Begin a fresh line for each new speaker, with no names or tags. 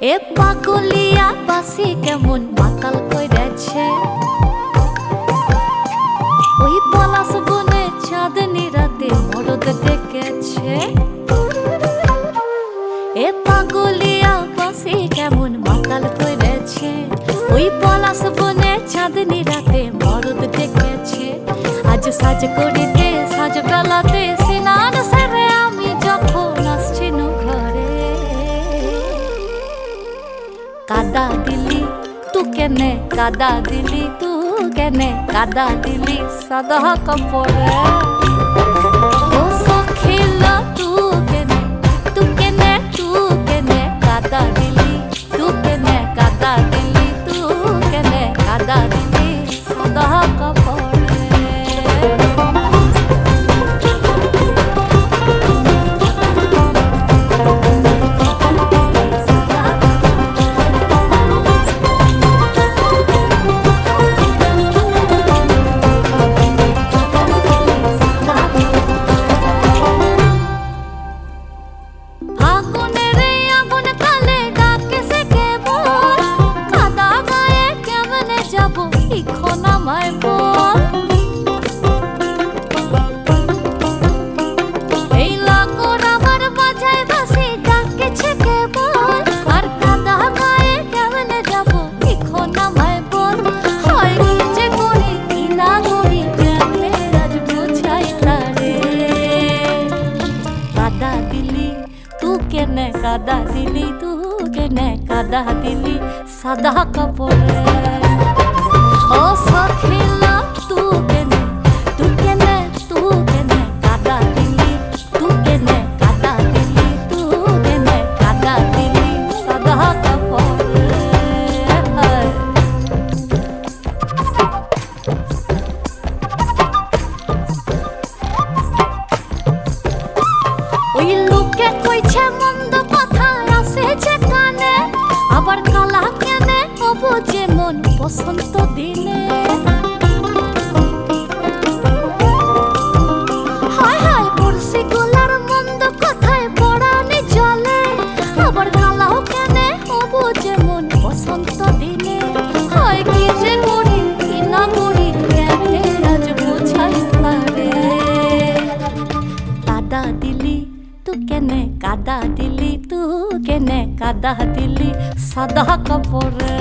এ পাগলিয়া বাসি কেমন মাতাল কইরেছে, ওই পলাশ বনে চাঁদনি রাতে মরদ ডেকেছে। এ পাগলিয়া বাসি কেমন মাতাল কইরেছে, ওই পলাশ বনে চাঁদনি রাতে মরদ ডেকেছে। আজ সাজ করিতে সাজ বেলাতে সিনান সেরে আমি যখন আসছি ঘরে, কাদা দিলি তু কেনে, কাদা দিলি তু কেনে, কাদা দিলি সাদা কাপড়ে। ও সখিলা তু কেনে, তু কেনে, তু কেনে কাদা দিলি, তু কেনে কাদা দিলি, তু কেনে কাদা দিলি সাদা কাপড়ে। কাদা দিলি তু কেনে, কাদা দিলি সাদা কাপড়ে। ও সখিলা তু কেনে, তু কেনে, তু কেনে কাদা দিলি, তু কেনে কাদা দিলি, তু কেনে কাদা দিলি সাদা কাপড়ে। ওই লোকে কইছে মন্দ কথা আসেছে কানে, আবার কালা কেনে হবো যেমন বসন্ত দিনে। হায় হায় বর্ষি গোলার মন্দ কথায় পড়ানি জলে, আবার কালাও কেনে হবো যেমন বসন্ত দিনে। হয় কি যে করি কি না করি কেনে আজ বোঝাই তারে, কাদা দিলি তু কেনে, কাদা দিলি তু কেনে কাদা দিলি সাদা কাপড়ে।